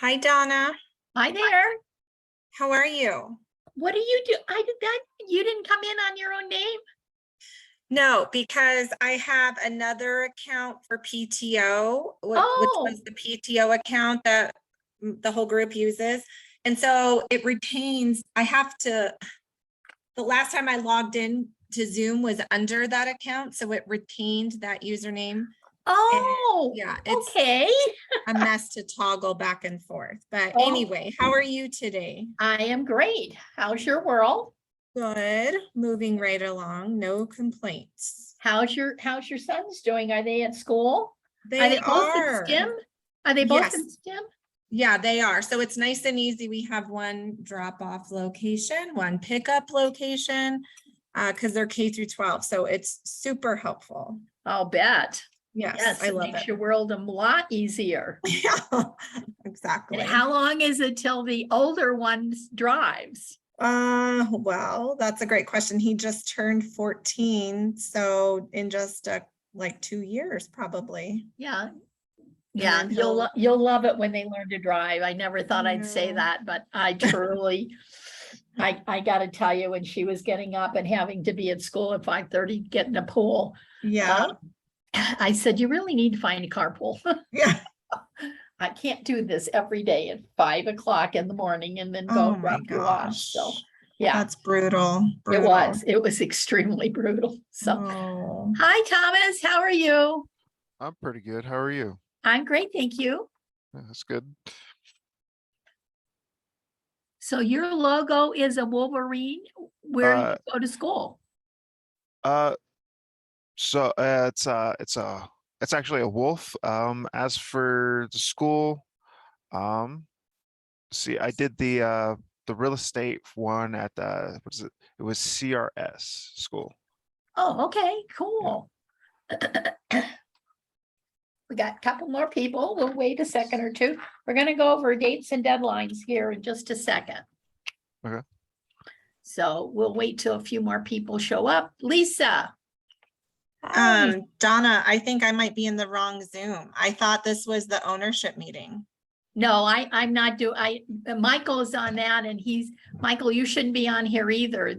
Hi, Donna. Hi there. How are you? What do you do? I did that. You didn't come in on your own name? No, because I have another account for PTO, which Oh, was the PTO account that the whole group uses. And so it retains, the last time I logged in to Zoom was under that account, so it retained that username. oh, Yeah, it's okay. a mess to toggle back and forth. But Oh. anyway, how are you today? I am great. How's your world? Good, moving right along, no complaints. How's your sons doing? Are they at school? Are They they both in are. STEM? Are they both Yes. in STEM? Yeah, they are. So it's nice and easy. We have one drop-off location, one pickup location, because they're K through 12. So it's super helpful. I'll bet. Yes, I it love makes it. your world a lot easier. Yeah, exactly. And how long is it till the older one drives? Well, that's a great question. He just turned 14, so in just like 2 years, probably. Yeah. And Yeah, then he'll, you'll love it when they learn to drive. I never thought I'd say Yeah. that, but I truly, I gotta tell you, when she was getting up and having to be at school at 5:30, get in a pool. Yeah, I said, you really need to find a carpool. yeah. I can't do this every day at 5 o'clock in the morning and then Oh go my drop you off. So, gosh. yeah, That's brutal. it Brutal. was extremely brutal. So, Oh. hi, Thomas, how are you? I'm pretty good. How are you? I'm great, thank you. Yeah, that's good. So your logo is a Wolverine where you go to school. Uh, it's actually a wolf. As for the school, see, I did the real estate one at what is it? It was CRS school. Oh, okay, cool. We got a couple more people. We'll wait a second or two. We're gonna go over dates and deadlines here in just a second. Okay. So we'll wait till a few more people show up. Lisa. Hi. Donna, I think I might be in the wrong Zoom. I thought this was the ownership meeting. No, I'm not Michael is on that and Michael, you shouldn't be on here either.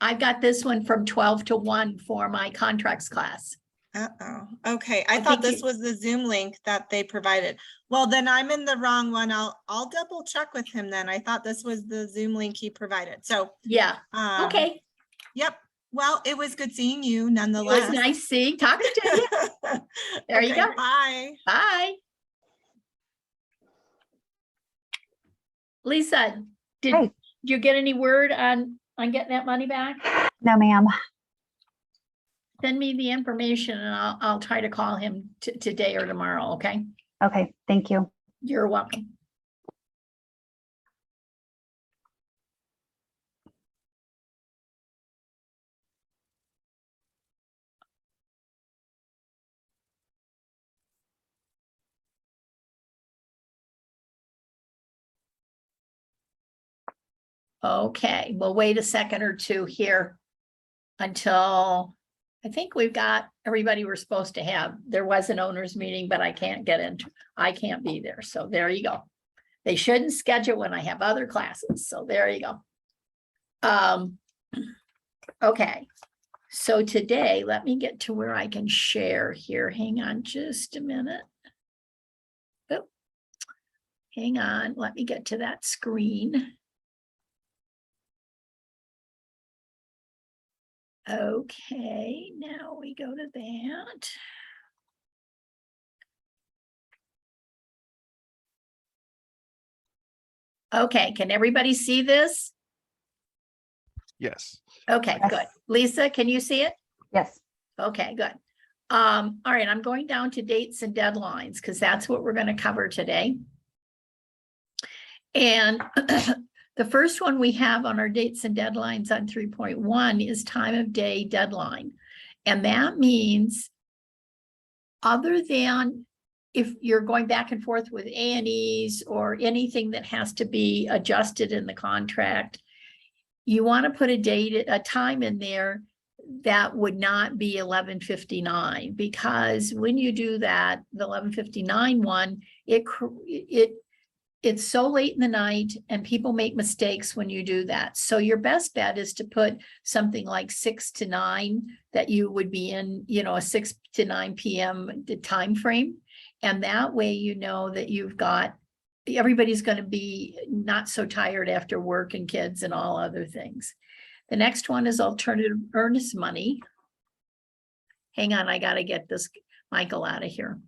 I've got this one from 12 to 1 for my contracts class. Uh-oh. Okay, I I thought think this was the Zoom link that they provided. Well, then I'm in the wrong one. I'll double check with him then. I thought this was the Zoom link he provided. So, Yeah, okay. Yep. Well, it was good seeing you It nonetheless. was nice talking to you. There you Okay, go. bye. Bye. Lisa, did Hey. you get any word on getting that money back? No, ma'am. Send me the information and I'll try to call him today or tomorrow, okay? Okay, thank you. You're welcome. Okay, we'll wait a second or two here until I think we've got everybody we're supposed to have. There was an owners meeting, but I can't be there. So there you go. They shouldn't schedule when I have other classes. So there you go. Okay. So today, let me get to where I can share here. Hang on just a minute. Oh, hang on. Let me get to that screen. Okay, now we go to that. Okay, can everybody see this? Yes. Okay, Yes. good. Lisa, can you see it? Yes. Okay, good. All right, I'm going down to dates and deadlines because that's what we're going to cover today. And the first one we have on our dates and deadlines on 3.1 is time of day deadline. And that means other than if you're going back and forth with A&Es or anything that has to be adjusted in the contract, you want to put a time in there that would not be 11:59, because when you do that, the 11:59 one, it it's so late in the night and people make mistakes when you do that. So your best bet is to put something like 6 to 9 that you would be in, a 6 to 9 p.m. time frame. And that way, you know that you've got, everybody's going to be not so tired after work and kids and all other things. The next one is alternative earnest money. Hang on, I got to get this Michael out of here.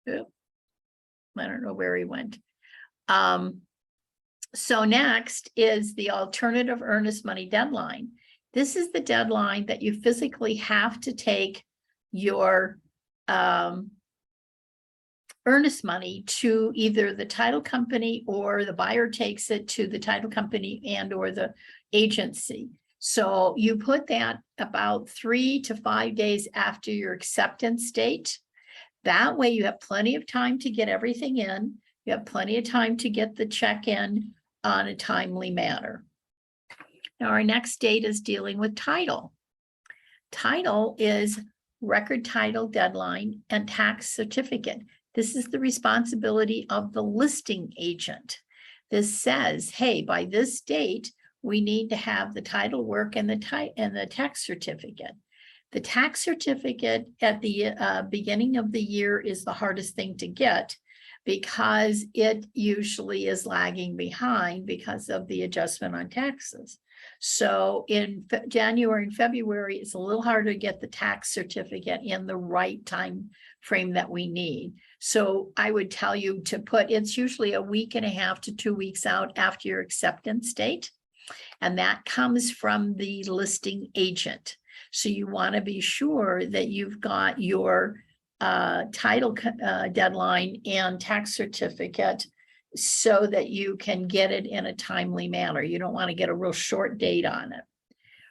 Oop. I don't know where he went. So next is the alternative earnest money deadline. This is the deadline that you physically have to take your earnest money to either the title company, or the buyer takes it to the title company and or the agency. So you put that about 3 to 5 days after your acceptance date. That way you have plenty of time to get everything in. You have plenty of time to get the check in on a timely manner. Now, our next date is dealing with title. Title is record title deadline and tax certificate. This is the responsibility of the listing agent. This says, hey, by this date, we need to have the title work and the tax certificate. The tax certificate at the beginning of the year is the hardest thing to get, because it usually is lagging behind because of the adjustment on taxes. So in January and February, it's a little harder to get the tax certificate in the right time frame that we need. So I would tell you to put, it's usually a week and a half to 2 weeks out after your acceptance date. And that comes from the listing agent. So you want to be sure that you've got your title deadline and tax certificate so that you can get it in a timely manner. You don't want to get a real short date on it.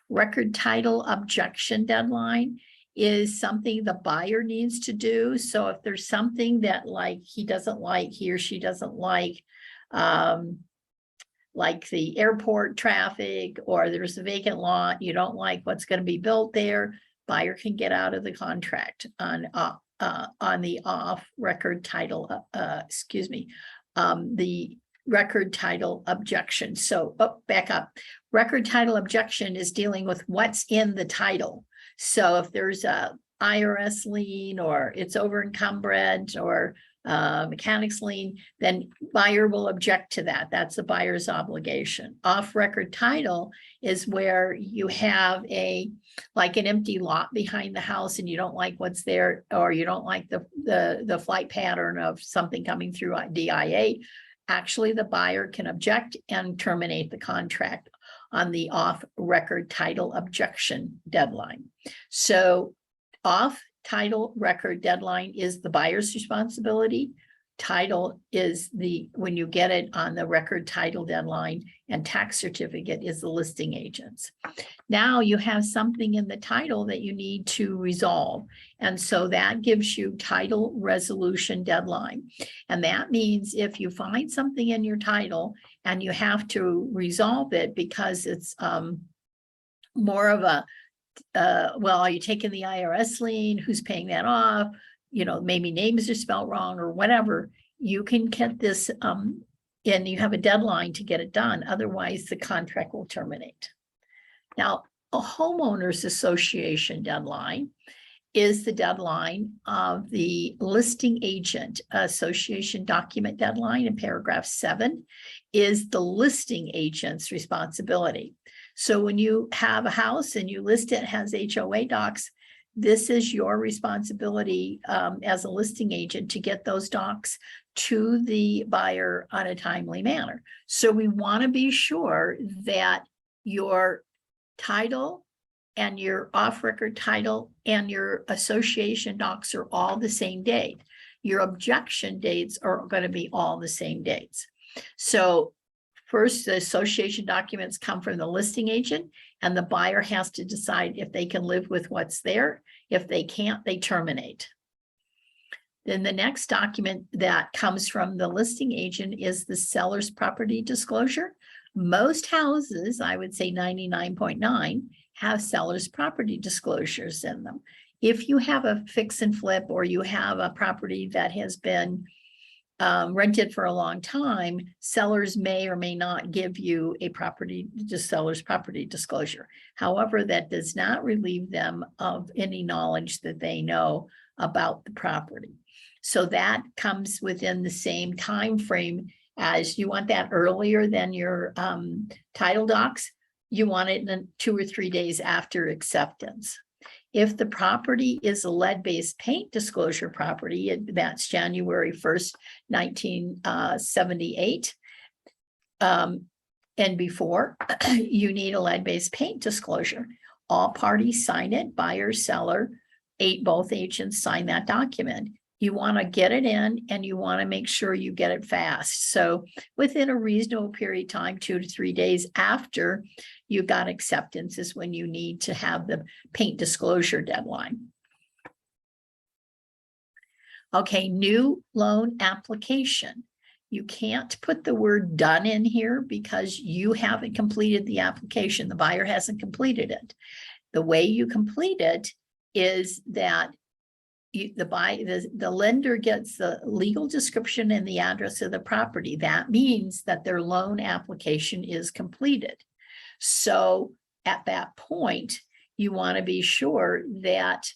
Record title objection deadline is something the buyer needs to do. So if there's something that he or she doesn't like the airport traffic, or there's a vacant lot, you don't like what's going to be built there, buyer can get out of the contract on the off record title, the record title objection. So back up. Record title objection is dealing with what's in the title. So if there's a IRS lien, or it's over encumbered, or mechanics lien, then buyer will object to that. That's the buyer's obligation. Off record title is where you have an empty lot behind the house and you don't like what's there, or you don't like the flight pattern of something coming through DIA. Actually, the buyer can object and terminate the contract on the off record title objection deadline. So off title record deadline is the buyer's responsibility. Title is when you get it on the record title deadline, and tax certificate is the listing agent's. Now you have something in the title that you need to resolve. And so that gives you title resolution deadline. And that means if you find something in your title and you have to resolve it because it's more of a are you taking the IRS lien? Who's paying that off? Maybe names are spelled wrong or whatever. You can get this and you have a deadline to get it done. Otherwise, the contract will terminate. Now, a homeowners association deadline is the deadline of the listing agent. Association document deadline in paragraph 7 is the listing agent's responsibility. So when you have a house and you list it, has HOA docs, this is your responsibility as a listing agent to get those docs to the buyer on a timely manner. So we want to be sure that your title and your off-record title and your association docs are all the same date. Your objection dates are going to be all the same dates. So first, the association documents come from the listing agent, and the buyer has to decide if they can live with what's there. If they can't, they terminate. Then the next document that comes from the listing agent is the seller's property disclosure. Most houses, I would say 99.9, have seller's property disclosures in them. If you have a fix and flip, or you have a property that has been rented for a long time, sellers may or may not give you a seller's property disclosure. However, that does not relieve them of any knowledge that they know about the property. So that comes within the same time frame as you want that earlier than your title docs. You want it in 2 or 3 days after acceptance. If the property is a lead-based paint disclosure property, that's January 1st, 1978. And before, you need a lead-based paint disclosure. All parties sign it, buyer, seller, both agents sign that document. You want to get it in, and you want to make sure you get it fast. So within a reasonable period of time, 2 to 3 days after you got acceptance is when you need to have the paint disclosure deadline. Okay, new loan application. You can't put the word done in here because you haven't completed the application. The buyer hasn't completed it. The way you complete it is that the lender gets the legal description and the address of the property. That means that their loan application is completed. So at that point, you want to be sure that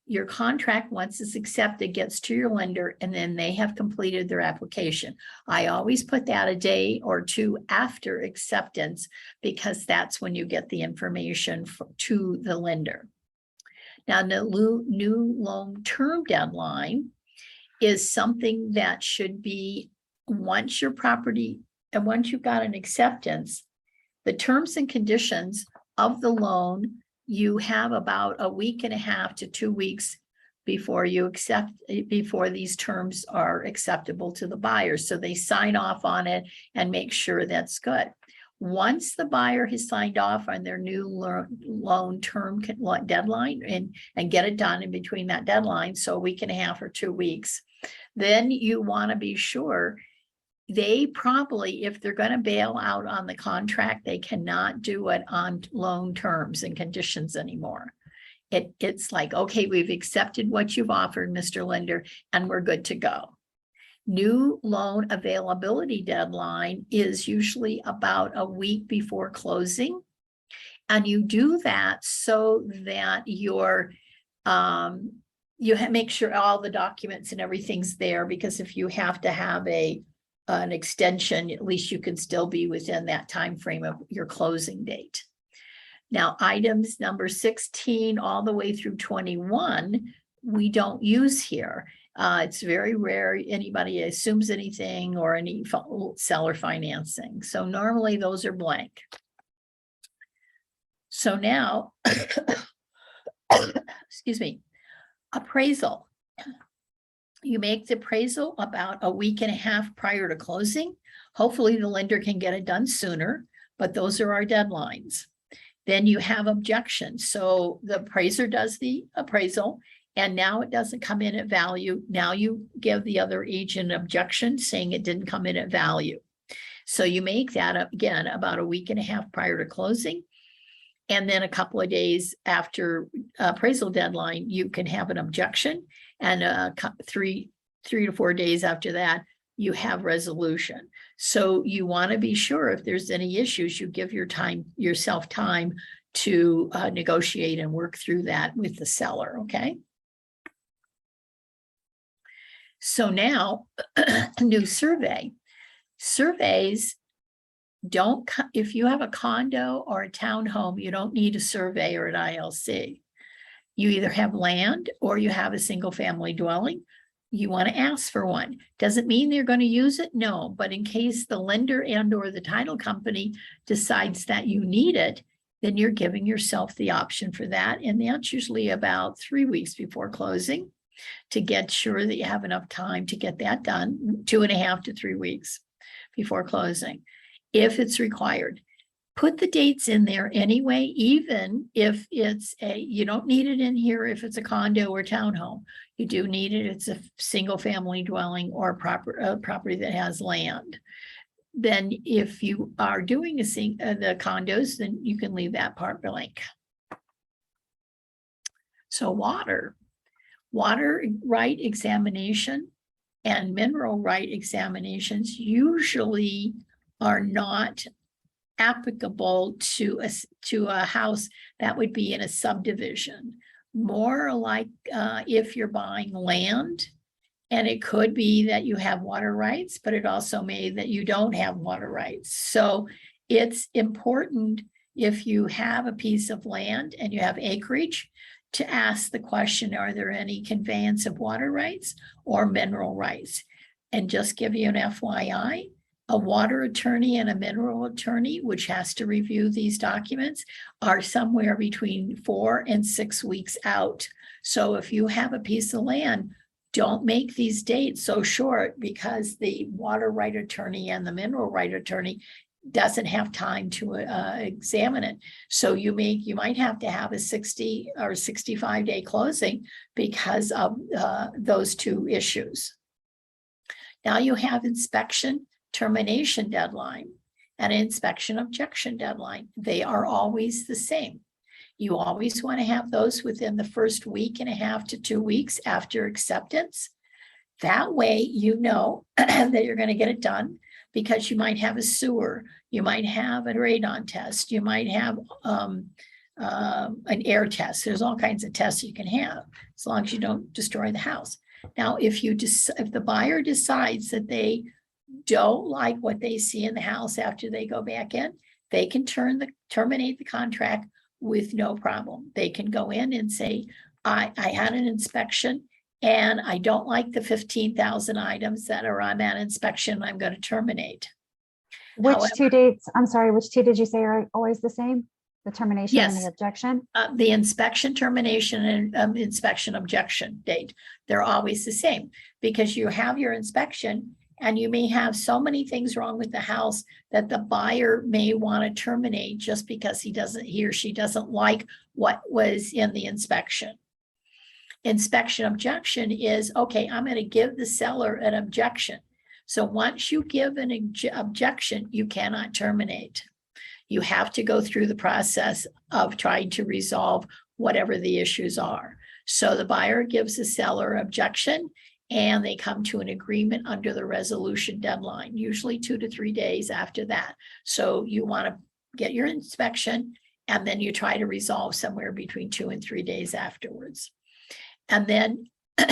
your contract, once it's accepted, gets to your lender, and then they have completed their application. I always put that a day or two after acceptance, because that's when you get the information to the lender. Now, the new loan term deadline is something that should be once your property, and once you've got an acceptance, the terms and conditions of the loan, you have about 1.5 to 2 weeks before these terms are acceptable to the buyer. So they sign off on it and make sure that's good. Once the buyer has signed off on their new loan term deadline and get it done in between that deadline, so 1.5 or 2 weeks, then you want to be sure they probably, if they're going to bail out on the contract, they cannot do it on loan terms and conditions anymore. It's like, okay, we've accepted what you've offered, Mr. Lender, and we're good to go. New loan availability deadline is usually about a week before closing. And you do that so that make sure all the documents and everything's there, because if you have to have an extension, at least you can still be within that time frame of your closing date. Now, items number 16 all the way through 21, we don't use here. It's very rare anybody assumes anything or any seller financing. So normally those are blank. So now, excuse me, appraisal. You make the appraisal about 1.5 weeks prior to closing. Hopefully the lender can get it done sooner, but those are our deadlines. Then you have objections. So the appraiser does the appraisal, and now it doesn't come in at value. Now you give the other agent an objection saying it didn't come in at value. So you make that up again about 1.5 weeks prior to closing. And then a couple of days after appraisal deadline, you can have an objection. And 3 to 4 days after that, you have resolution. So you want to be sure if there's any issues, you give yourself time to negotiate and work through that with the seller, okay? So now, new survey. Surveys don't, if you have a condo or a townhome, you don't need a survey or an ILC. You either have land or you have a single family dwelling. You want to ask for one. Does it mean they're going to use it? No, but in case the lender and or the title company decides that you need it, then you're giving yourself the option for that. And that's usually about 3 weeks before closing to get sure that you have enough time to get that done, 2.5 to 3 weeks before closing, if it's required. Put the dates in there anyway, even if it's you don't need it in here if it's a condo or townhome. You do need it, it's a single family dwelling or property that has land. Then if you are doing the condos, then you can leave that part blank. So water right examination and mineral right examinations usually are not applicable to a house that would be in a subdivision. More like if you're buying land, and it could be that you have water rights, but it also may that you don't have water rights. So it's important if you have a piece of land and you have acreage to ask the question, are there any conveyance of water rights or mineral rights? And just give you an FYI, a water attorney and a mineral attorney, which has to review these documents, are somewhere between 4 and 6 weeks out. So if you have a piece of land, don't make these dates so short, because the water right attorney and the mineral right attorney doesn't have time to examine it. So you might have to have a 60 or 65-day closing because of those two issues. Now you have inspection termination deadline and inspection objection deadline. They are always the same. You always want to have those within the first week and a half to 2 weeks after acceptance. That way, you know that you're going to get it done, because you might have a sewer, you might have a radon test, you might have an air test. There's all kinds of tests you can have, as long as you don't destroy the house. Now, if the buyer decides that they don't like what they see in the house after they go back in, they can terminate the contract with no problem. They can go in and say, I had an inspection and I don't like the 15,000 items that are on that inspection. I'm going to terminate. Which However- two dates, I'm sorry, which two did you say are always the same? The termination and Yes. the objection? The inspection termination and inspection objection date, they're always the same, because you have your inspection and you may have so many things wrong with the house that the buyer may want to terminate just because he or she doesn't like what was in the inspection. Inspection objection is, okay, I'm going to give the seller an objection. So once you give an objection, you cannot terminate. You have to go through the process of trying to resolve whatever the issues are. So the buyer gives the seller objection, and they come to an agreement under the resolution deadline, usually 2 to 3 days after that. So you want to get your inspection, and then you try to resolve somewhere between 2 and 3 days afterwards. And then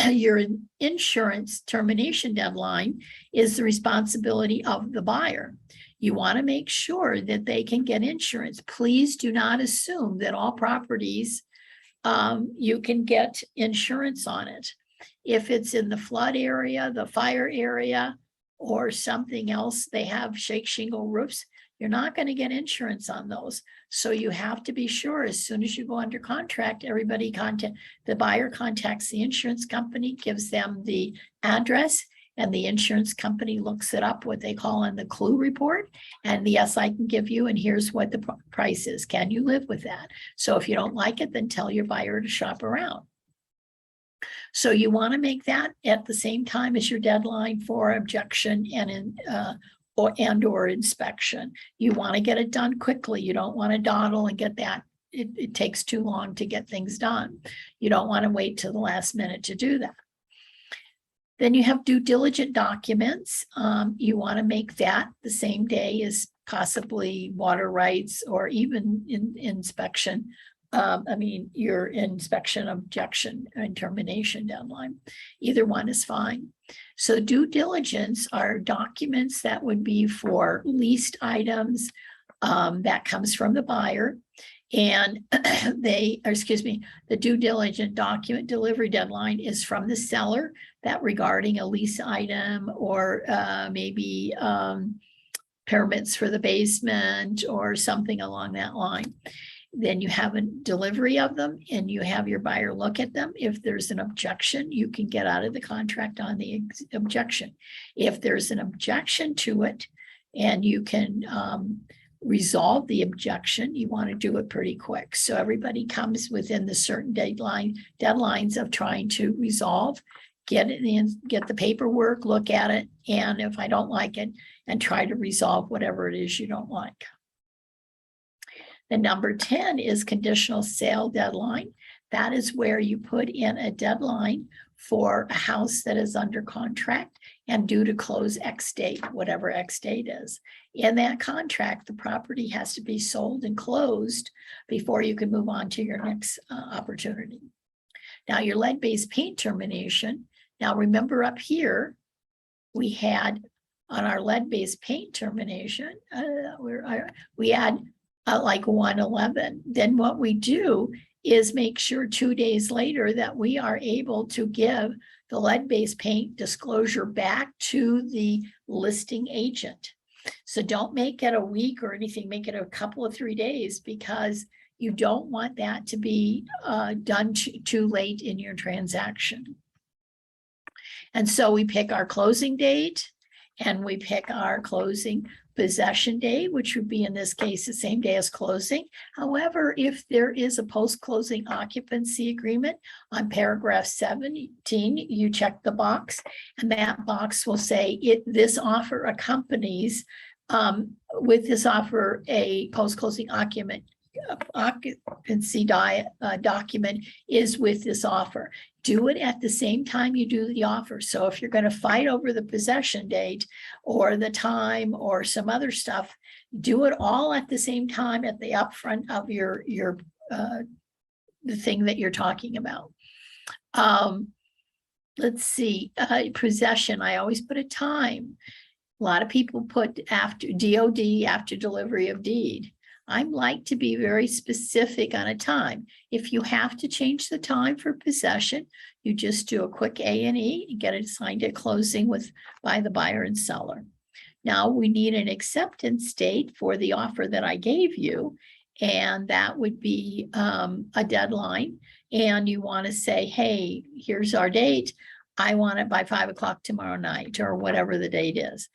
your insurance termination deadline is the responsibility of the buyer. You want to make sure that they can get insurance. Please do not assume that all properties you can get insurance on it. If it's in the flood area, the fire area, or something else, they have shake shingle roofs, you're not going to get insurance on those. So you have to be sure as soon as you go under contract, the buyer contacts the insurance company, gives them the address, and the insurance company looks it up, what they call in the clue report. And yes, I can give you, and here's what the price is. Can you live with that? So if you don't like it, then tell your buyer to shop around. So you want to make that at the same time as your deadline for objection and or inspection. You want to get it done quickly. You don't want to dawdle and get that. It takes too long to get things done. You don't want to wait till the last minute to do that. Then you have due diligence documents. You want to make that the same day as possibly water rights or even inspection. Your inspection objection and termination deadline. Either one is fine. So due diligence are documents that would be for leased items that comes from the buyer. And the due diligence document delivery deadline is from the seller, that regarding a lease item or maybe permits for the basement or something along that line. Then you have a delivery of them and you have your buyer look at them. If there's an objection, you can get out of the contract on the objection. If there's an objection to it and you can resolve the objection, you want to do it pretty quick. So everybody comes within the certain deadlines of trying to resolve, get it in, get the paperwork, look at it. And if I don't like it, and try to resolve whatever it is you don't like. The number 10 is conditional sale deadline. That is where you put in a deadline for a house that is under contract and due to close X date, whatever X date is. In that contract, the property has to be sold and closed before you can move on to your next opportunity. Now, your lead-based paint termination. Now, remember up here, we had on our lead-based paint termination, we had like 111. Then what we do is make sure 2 days later that we are able to give the lead-based paint disclosure back to the listing agent. So don't make it a week or anything, make it a couple of 3 days, because you don't want that to be done too late in your transaction. And so we pick our closing date and we pick our closing possession date, which would be in this case the same day as closing. However, if there is a post-closing occupancy agreement on paragraph 17, you check the box and that box will say this offer accompanies with this offer a post-closing occupancy document is with this offer. Do it at the same time you do the offer. So if you're going to fight over the possession date or the time or some other stuff, do it all at the same time at the upfront of your the thing that you're talking about. Let's see, possession. I always put a time. A lot of people put after DOD, after delivery of deed. I like to be very specific on a time. If you have to change the time for possession, you just do a quick A&E and get it signed at closing by the buyer and seller. Now we need an acceptance date for the offer that I gave you, and that would be a deadline. And you want to say, hey, here's our date. I want it by 5 o'clock tomorrow night or whatever the date is.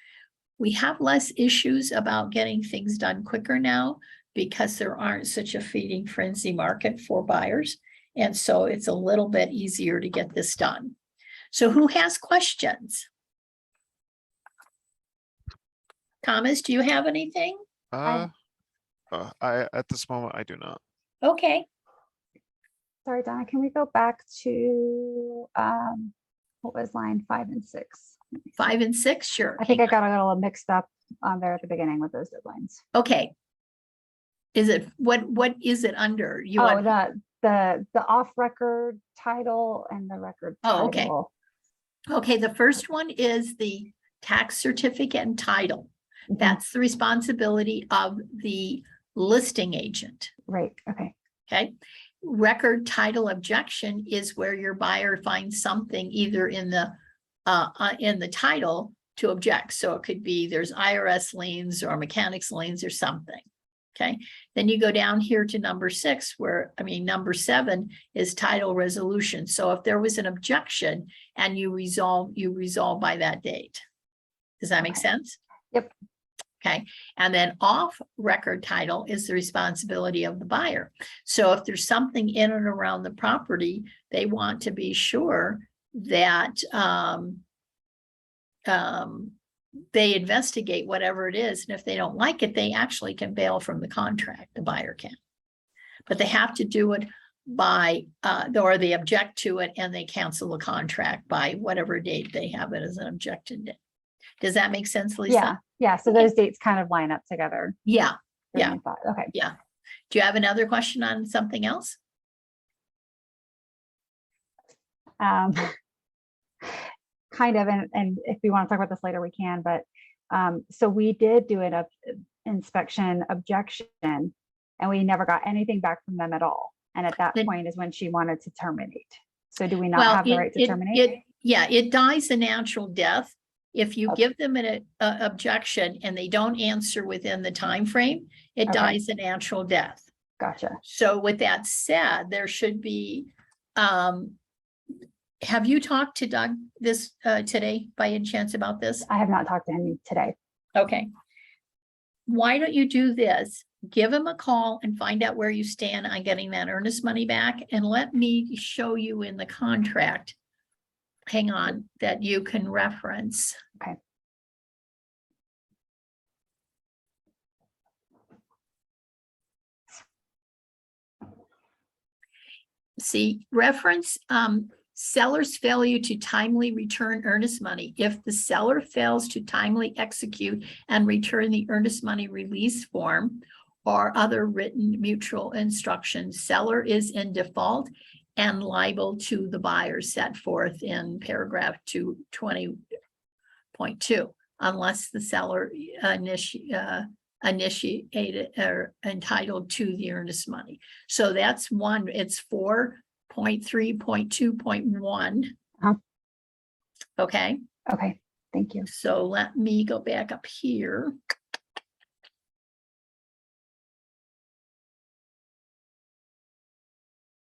We have less issues about getting things done quicker now because there aren't such a feeding frenzy market for buyers. And so it's a little bit easier to get this done. So who has questions? Thomas, do you have anything? I at this moment, I do not. Okay, Sorry, Donna, can we go back to, what was line 5 and 6? 5 and 6, sure. I think I got a little mixed up there at the beginning with those deadlines. Okay. Is it, what is it under? You Oh, want, the off-record title and the record Oh, okay. title. okay, the first one is the tax certificate and title. Mhm. That's the responsibility of the listing agent. Right, okay. Okay. Record title objection is where your buyer finds something either in the title to object. So it could be there's IRS liens or mechanics liens or something. Okay. Then you go down here to number 6, number 7 is title resolution. So if there was an objection and you resolve by that date. Does that make sense? Yep. Okay, and then off record title is the responsibility of the buyer. So if there's something in and around the property, they want to be sure that they investigate whatever it is. And if they don't like it, they actually can bail from the contract, the buyer can. But they have to do it by, or they object to it and they cancel the contract by whatever date they have it as an objection date. Does that make sense, Lisa? Yeah, yeah. So those dates kind of line up together. Yeah. for Yeah. my thought. Okay. Yeah. Do you have another question on something else? Kind of, and if we want to talk about this later, we can, but so we did do an inspection objection and we never got anything back from them at all. And at that Then- point is when she wanted to terminate. So do we not Well, have the right to terminate? it dies a natural death. If you Okay. give them an objection and they don't answer within the time frame, it Okay. dies a natural death. Gotcha. So with that said, there should be, have you talked to Doug today by any chance about this? I have not talked to him today. Okay. Why don't you do this? Give him a call and find out where you stand on getting that earnest money back, and let me show you in the contract. Hang on, that you can reference. Okay. See, reference, seller's failure to timely return earnest money. If the seller fails to timely execute and return the earnest money release form or other written mutual instructions, seller is in default and liable to the buyer set forth in paragraph 220.2, unless the seller initiated or entitled to the earnest money. So that's one, it's 4.3.2.1. Uh-huh. Okay, Okay, thank you. so let me go back up here.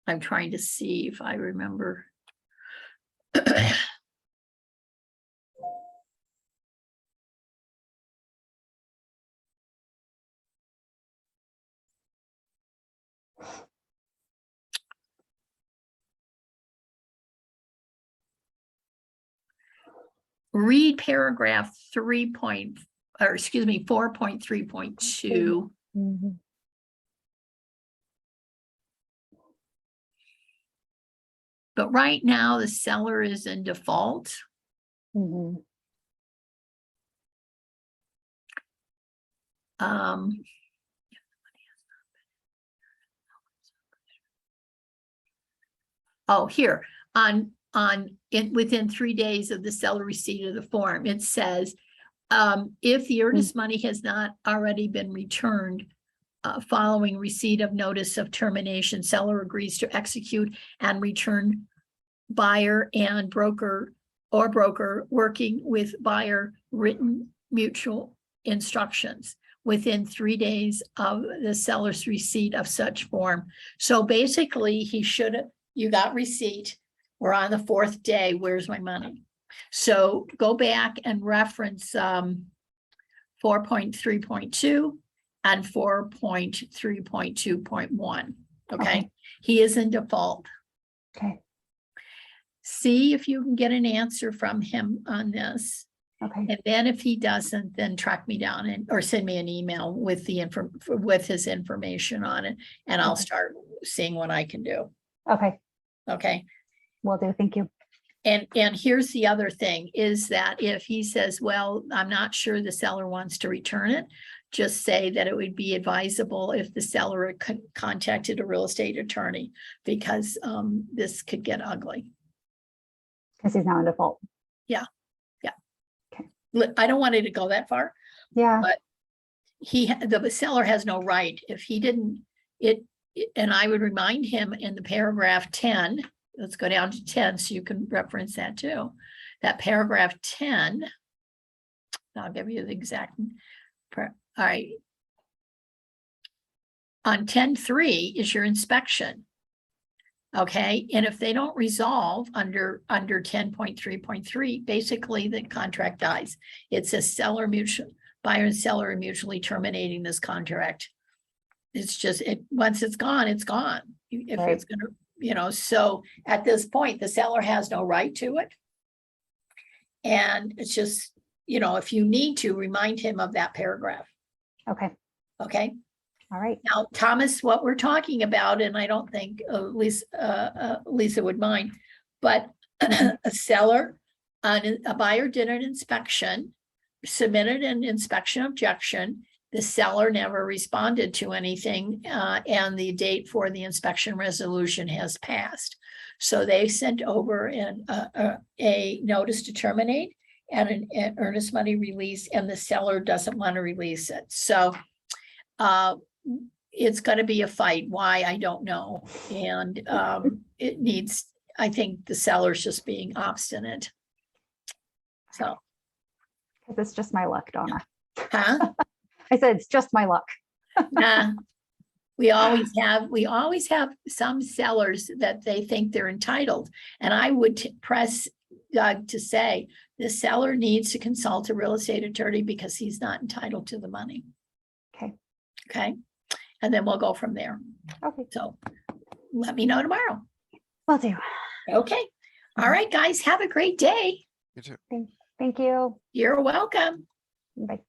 I'm trying to see if I remember. Read paragraph 4.3.2. Mhm. But right now the seller is in default. Mhm. Oh, here, within 3 days of the seller receipt of the form, it says, if the earnest money has not already been returned, following receipt of notice of termination, seller agrees to execute and return buyer and broker working with buyer written mutual instructions within 3 days of the seller's receipt of such form. So basically, you got receipt. We're on the 4th day. Where's my money? So go back and reference 4.3.2 and 4.3.2.1. Okay, he is in default. Okay, See if you can get an answer from him on this. okay, And then if he doesn't, then track me down or send me an email with with his information on it, and I'll Okay. start seeing what I can do. okay, Okay. will do. Thank you. And here's the other thing is that if he says, well, I'm not sure the seller wants to return it, just say that it would be advisable if the seller had contacted a real estate attorney, because this could get ugly. Because he's now in default. I don't want it to go that far. Yeah, But the seller has no right if he didn't, and I would remind him in the paragraph 10, let's go down to 10 so you can reference that too. That paragraph 10, I'll give you the exact, all right. On 10.3 is your inspection. Okay, and if they don't resolve under 10.3.3, basically the contract dies. It says buyer and seller are mutually terminating this contract. It's just, once it's gone, it's gone. If Right. it's gonna, so at this point, the seller has no right to it. And it's just, if you need to remind him of that paragraph. okay, Okay. all right. Now, Thomas, what we're talking about, and I don't think Lisa would mind, but a seller, a buyer did an inspection, submitted an inspection objection. The seller never responded to anything, and the date for the inspection resolution has passed. So they sent over a notice to terminate and an earnest money release, and the seller doesn't want to release it. So it's going to be a fight. Why, I don't know. And it needs, I think the seller's just being obstinate. So, Because it's just my luck, Donna. huh? I said, it's just my luck. Nah. We always have some sellers that they think they're entitled. And I would press Doug to say, the seller needs to consult a real estate attorney because he's not entitled to the money. Okay, Okay. And then we'll go from there. okay, So let me know tomorrow. will do. Okay. All right, guys, have a great day. You too. Thank you. You're welcome. Bye.